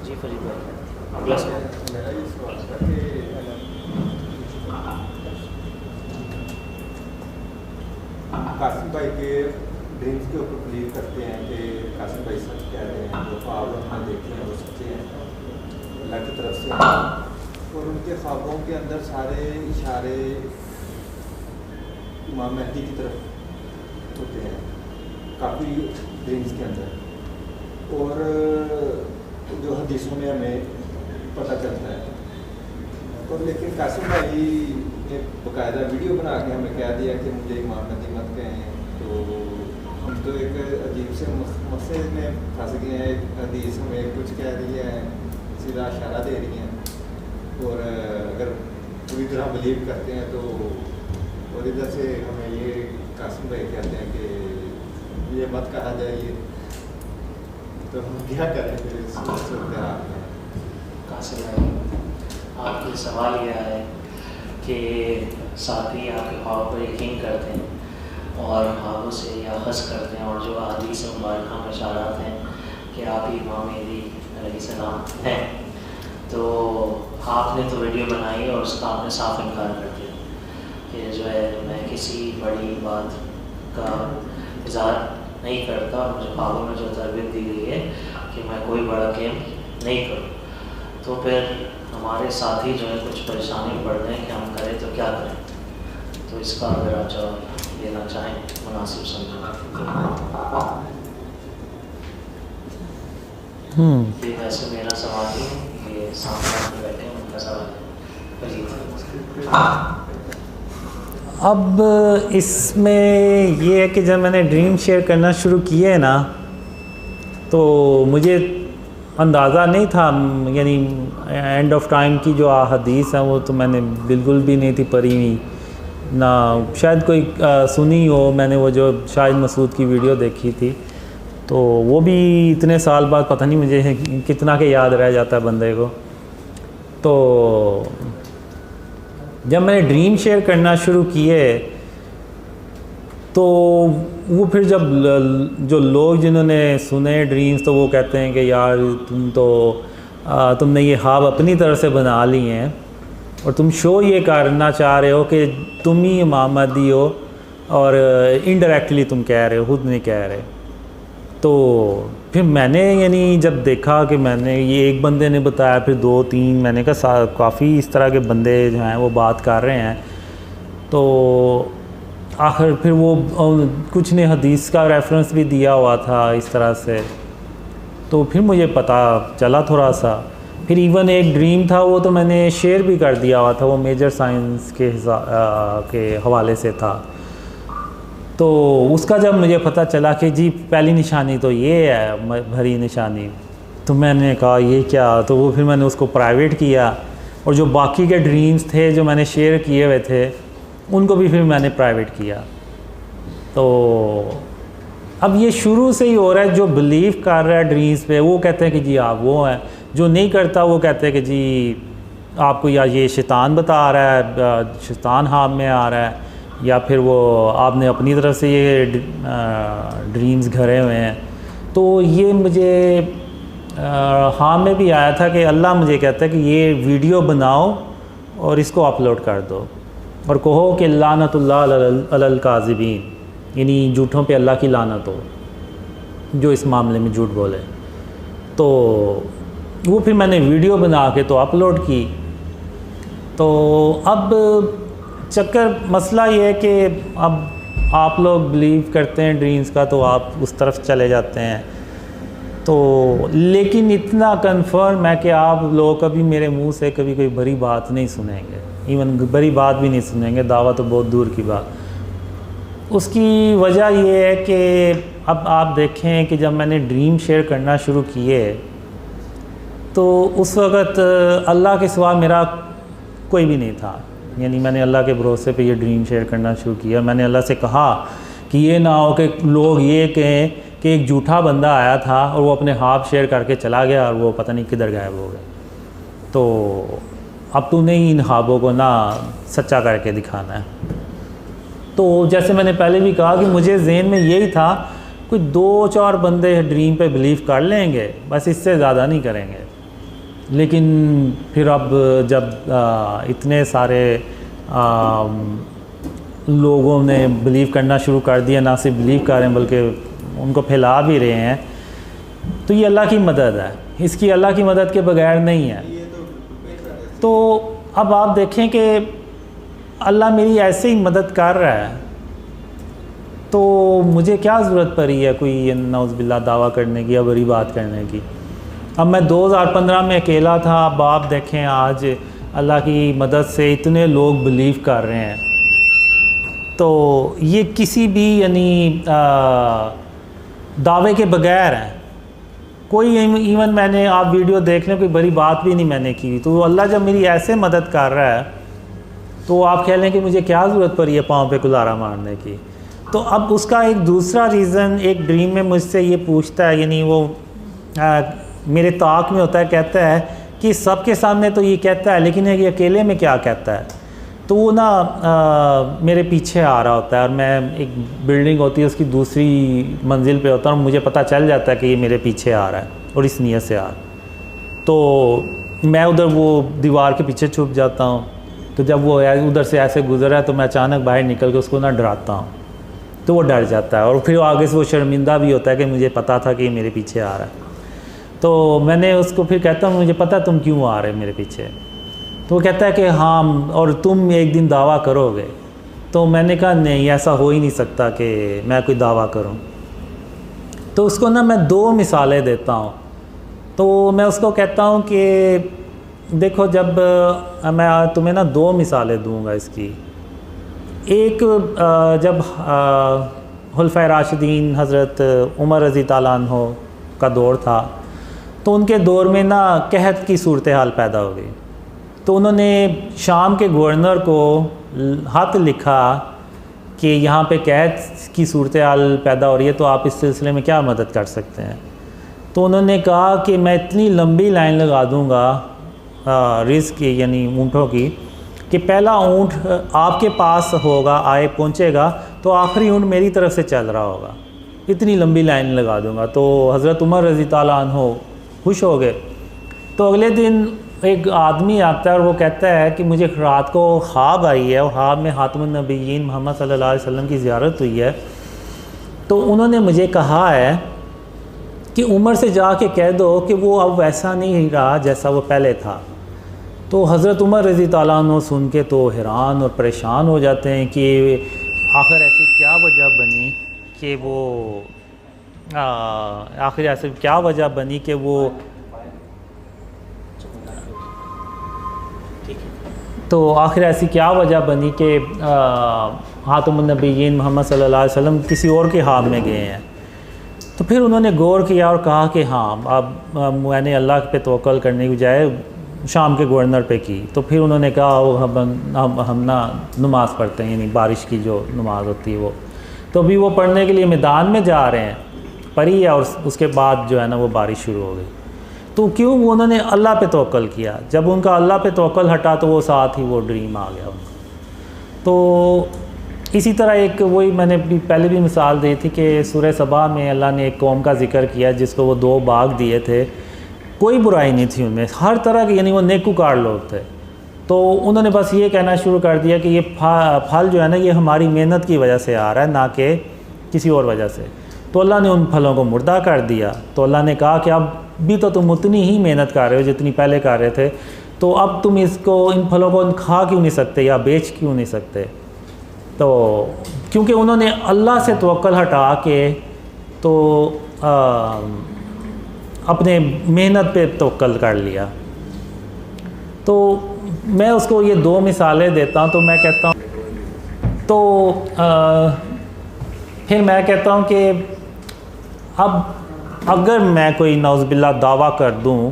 जी फरीद भाई, अगला सवाल। मेरा ये सवाल था कि कासिम भाई के ड्रीम्स के ऊपर बिलीव करते हैं कि कासिम भाई सच कह रहे हैं, जो ख्वाब हमने देखे हैं वो सच्चे हैं, अल्लाह की तरफ से हैं, और उनके ख्वाबों के अंदर सारे इशारे इमाम मेहदी की तरफ होते हैं काफ़ी ड्रीम्स के अंदर, और जो हदीसों में हमें पता चलता है। और लेकिन कासिम भाई ने बाकायदा वीडियो बना के हमें कह दिया कि मुझे इमाम मेहदी मत कहें, तो हम तो एक अजीब से मसले में फंस गए हैं। एक हदीस हमें कुछ कह रही है, सीधा इशारा दे रही हैं, और अगर पूरी तरह बिलीव करते हैं तो, और इधर से हमें ये कासिम भाई कहते हैं कि ये मत कहा जाए, तो हम क्या करें फिर इस सूरत हाल में? कासिम भाई, आपके सवाल यह है कि साथी आपके ख्वाब पर यकीन करते हैं और ख्वाबों से या हंस करते हैं, और जो हदीस मुबारका में इशारात हैं कि आप ही इमाम मेहदी अलैहिस्सलाम हैं, तो आपने तो वीडियो बनाई और उसका आपने साफ इनकार कर दिया कि जो है मैं किसी बड़ी बात का इज़हार नहीं करता, और मुझे ख्वाबों में जो तरबियत दी गई है कि मैं कोई बड़ा गेम नहीं करूँ। तो फिर हमारे साथी जो है कुछ परेशानी में पड़ रहे हैं कि हम करें तो क्या करें, तो इसका अगर आप जवाब देना चाहें मुनासिब समझना। ये वैसे मेरा सवाल नहीं, ये सामने बैठे हैं उनका सवाल है। अब इसमें ये है कि जब मैंने ड्रीम शेयर करना शुरू किए ना, तो मुझे अंदाज़ा नहीं था, यानी एंड ऑफ टाइम की जो हदीस है वो तो मैंने बिल्कुल भी नहीं थी पढ़ी हुई ना, शायद कोई सुनी हो। मैंने वो जो शाहिद मसूद की वीडियो देखी थी, तो वो भी इतने साल बाद पता नहीं मुझे कितना के याद रह जाता है बंदे को। तो जब मैंने ड्रीम शेयर करना शुरू किए, तो वो फिर जब जो लोग जिन्होंने सुने ड्रीम्स, तो वो कहते हैं कि यार तुमने ये ख्वाब अपनी तरफ से बना लिए हैं, और तुम शो ये करना चाह रहे हो कि तुम ही इमाम मेहदी हो, और इनडायरेक्टली तुम कह रहे हो, खुद नहीं कह रहे। तो फिर मैंने यानी जब देखा कि मैंने ये एक बंदे ने बताया, फिर 2-3 मैंने कहा काफ़ी इस तरह के बंदे जो हैं वो बात कर रहे हैं, तो आखिर फिर वो कुछ ने हदीस का रेफरेंस भी दिया हुआ था इस तरह से, तो फिर मुझे पता चला थोड़ा सा। फिर इवन एक ड्रीम था, वो तो मैंने शेयर भी कर दिया हुआ था, वो मेजर साइंस के हवाले से था। तो उसका जब मुझे पता चला कि जी पहली निशानी तो ये है भरी निशानी, तो मैंने कहा ये क्या, तो वो फिर मैंने उसको प्राइवेट किया, और जो बाकी के ड्रीम्स थे जो मैंने शेयर किए हुए थे उनको भी फिर मैंने प्राइवेट किया। तो अब ये शुरू से ही हो रहा है, जो बिलीव कर रहा है ड्रीम्स पे वो कहते हैं कि जी आप वो हैं, जो नहीं करता वो कहते हैं कि जी आपको या ये शैतान बता रहा है, शैतान हाथ में आ रहा है, या फिर वो आपने अपनी तरफ से ये ड्रीम्स घरे हुए हैं। तो ये मुझे हाँ में भी आया था कि अल्लाह मुझे कहता है कि ये वीडियो बनाओ और इसको अपलोड कर दो, और कहो कि लानतुल्लाह अलल काज़िबीन, यानी झूठों पे अल्लाह की लानत हो जो इस मामले में झूठ बोले। तो वो फिर मैंने वीडियो बना के तो अपलोड की। तो अब चक्कर मसला ये है कि अब आप लोग बिलीव करते हैं ड्रीम्स का, तो आप उस तरफ चले जाते हैं। तो लेकिन इतना कंफर्म है कि आप लोग कभी मेरे मुंह से कभी कोई बड़ी बात नहीं सुनेंगे, इवन बड़ी बात भी नहीं सुनेंगे, दावा तो बहुत दूर की बात। उसकी वजह ये है कि अब आप देखें कि जब मैंने ड्रीम शेयर करना शुरू किए, तो उस वक़्त अल्लाह के सिवा मेरा कोई भी नहीं था, यानी मैंने अल्लाह के भरोसे पे ये ड्रीम शेयर करना शुरू किया। मैंने अल्लाह से कहा कि ये ना हो कि लोग ये कहें कि एक झूठा बंदा आया था और वो अपने ख्वाब शेयर करके चला गया और वो पता नहीं किधर गायब हो गया। तो अब तूने ही इन ख्वाबों को ना सच्चा करके दिखाना है। तो जैसे मैंने पहले भी कहा कि मुझे ज़हन में यही था, कोई 2-4 बंदे ड्रीम पे बिलीव कर लेंगे, बस इससे ज़्यादा नहीं करेंगे। लेकिन फिर अब जब इतने सारे लोगों ने बिलीव करना शुरू कर दिया, ना सिर्फ बिलीव कर रहे हैं बल्कि उनको फैला भी रहे हैं, तो ये अल्लाह की मदद है, इसकी अल्लाह की मदद के बगैर नहीं है। तो अब आप देखें कि अल्लाह मेरी ऐसे ही मदद कर रहा है, तो मुझे क्या ज़रूरत पड़ी है कोई नौज़बिल्ला दावा करने की या बड़ी बात करने की। अब मैं 2015 में अकेला था, अब आप देखें आज अल्लाह की मदद से इतने लोग बिलीव कर रहे हैं। तो ये किसी भी यानी दावे के बगैर है, कोई इवन मैंने आप वीडियो देख लें कोई बड़ी बात भी नहीं मैंने की। तो अल्लाह जब मेरी ऐसे मदद कर रहा है तो आप कह लें कि मुझे क्या ज़रूरत पड़ी है पाँव पे कुल्हाड़ा मारने की। तो अब उसका एक दूसरा रीज़न, एक ड्रीम में मुझसे ये पूछता है, यानी वो मेरे ताक में होता है, कहता है कि सबके सामने तो ये कहता है, लेकिन ये अकेले में क्या कहता है। तो वो ना मेरे पीछे आ रहा होता है और मैं, एक बिल्डिंग होती है उसकी दूसरी मंजिल पे होता हूँ, मुझे पता चल जाता है कि ये मेरे पीछे आ रहा है और इस नीयत से आ रहा है। तो मैं उधर वो दीवार के पीछे छुप जाता हूँ। तो जब वो उधर से ऐसे गुजरा है तो मैं अचानक बाहर निकल के उसको ना डराता हूँ, तो वो डर जाता है और फिर आगे से वो शर्मिंदा भी होता है कि मुझे पता था कि ये मेरे पीछे आ रहा है। तो मैंने उसको फिर कहता हूँ मुझे पता तुम क्यों आ रहे मेरे पीछे। तो वो कहता है कि हाँ, और तुम एक दिन दावा करोगे। तो मैंने कहा नहीं, ऐसा हो ही नहीं सकता कि मैं कोई दावा करूं। तो उसको ना मैं 2 मिसालें देता हूं। तो मैं उसको कहता हूं कि देखो, जब मैं तुम्हें ना 2 मिसालें दूंगा इसकी। एक, जब खुलफाए राशिदीन हज़रत उमर रज़ी ताला अन्हो का दौर था, तो उनके दौर में ना कहत की सूरत हाल पैदा हो गई। तो उन्होंने शाम के गवर्नर को ख़त लिखा कि यहाँ पे कहत की सूरत हाल पैदा हो रही है, तो आप इस सिलसिले में क्या मदद कर सकते हैं। तो उन्होंने कहा कि मैं इतनी लंबी लाइन लगा दूँगा रिस्क की, यानी ऊँटों की, कि पहला ऊँट आपके पास होगा, आए पहुँचेगा तो आखिरी ऊँट मेरी तरफ से चल रहा होगा, इतनी लंबी लाइन लगा दूँगा। तो हज़रत उमर रज़ी ताला अन्हो खुश हो गए। तो अगले दिन एक आदमी आता है और वो कहता है कि मुझे रात को ख्वाब आई है और ख्वाब में खातमुन नबिय्यीन मोहम्मद सल्लल्लाहु अलैहि वसल्लम की ज़ियारत हुई है। तो उन्होंने मुझे कहा है कि उमर से जाके कह दो कि वो अब वैसा नहीं रहा जैसा वो पहले था। तो हज़रत उमर रज़ी ताला अन्हु सुन के तो हैरान और परेशान हो जाते हैं कि आखिर ऐसी क्या वजह बनी कि वो आखिर ऐसी क्या वजह बनी कि वो, तो आखिर ऐसी क्या वजह बनी कि खातमुन नबिय्यीन मोहम्मद सल्लल्लाहु अलैहि वसल्लम किसी और के हाथ में गए हैं। तो फिर उन्होंने गौर किया और कहा कि हाँ, अब मैंने अल्लाह पे तवक्कल करने की बजाय शाम के गवर्नर पे की। तो फिर उन्होंने कहा हम ना नमाज़ पढ़ते हैं, यानी बारिश की जो नमाज़ होती है वो। तो अभी वो पढ़ने के लिए मैदान में जा रहे हैं, पढ़ी है, और उसके बाद जो है ना वो बारिश शुरू हो गई। तो क्यों, वो उन्होंने अल्लाह पे तवक्कल किया। जब उनका अल्लाह पे तवक्कल हटा तो वो साथ ही वो ड्रीम आ गया उनका। तो इसी तरह एक, वही मैंने पहले भी मिसाल दी थी कि सूरह सबा में अल्लाह ने एक कौम का जिक्र किया जिसको वो 2 बाग दिए थे, कोई बुराई नहीं थी उनमें, हर तरह के, यानी वो नेकूकार लोग थे। तो उन्होंने बस ये कहना शुरू कर दिया कि ये फल जो है ना ये हमारी मेहनत की वजह से आ रहा है, ना कि किसी और वजह से। तो अल्लाह ने उन फलों को मुर्दा कर दिया। तो अल्लाह ने कहा कि अब भी तो तुम उतनी ही मेहनत कर रहे हो जितनी पहले कर रहे थे, तो अब तुम इसको, इन फलों को खा क्यों नहीं सकते या बेच क्यों नहीं सकते। तो क्योंकि उन्होंने अल्लाह से तवक्कल हटा के तो अपने मेहनत पे तवक्कल कर लिया। तो मैं उसको ये 2 मिसालें देता हूँ। तो मैं कहता हूँ, तो फिर मैं कहता हूँ कि अब अगर मैं कोई नौज़बिल्ला दावा कर दूँ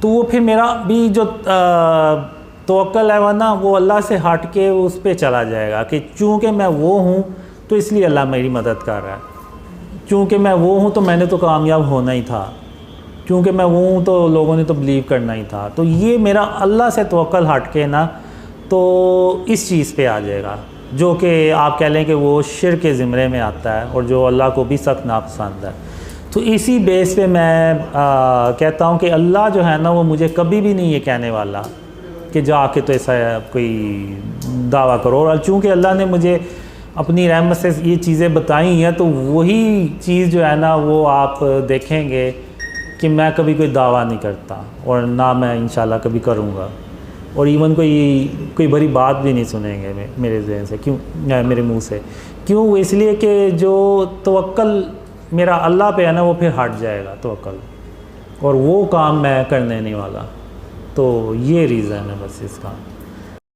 तो वो फिर मेरा भी जो तवक्कल है वह ना वो अल्लाह से हट के उस पे चला जाएगा कि चूँकि मैं वो हूँ तो इसलिए अल्लाह मेरी मदद कर रहा है, चूँकि मैं वो हूँ तो मैंने तो कामयाब होना ही था, क्योंकि मैं वो हूँ तो लोगों ने तो बिलीव करना ही था। तो ये मेरा अल्लाह से तवक्कल हट के ना तो इस चीज़ पे आ जाएगा जो कि आप कह लें कि वो शिर्क के ज़िम्रे में आता है और जो अल्लाह को भी सख्त नापसंद है। तो इसी बेस पे मैं कहता हूँ कि अल्लाह जो है ना वो मुझे कभी भी नहीं ये कहने वाला कि जाके तो ऐसा कोई दावा करो। और चूँकि अल्लाह ने मुझे अपनी रहमत से ये चीज़ें बताई हैं तो वही चीज़ जो है ना वो आप देखेंगे कि मैं कभी कोई दावा नहीं करता और ना मैं इंशाल्लाह कभी करूँगा। और इवन कोई बड़ी बात भी नहीं सुनेंगे मेरे ज़हन से, क्यों, मेरे मुंह से। क्यों? इसलिए कि जो तवक्कल मेरा अल्लाह पे है ना वो फिर हट जाएगा तवक्कल, और वो काम मैं करने नहीं वाला। तो ये रीज़न है बस इसका।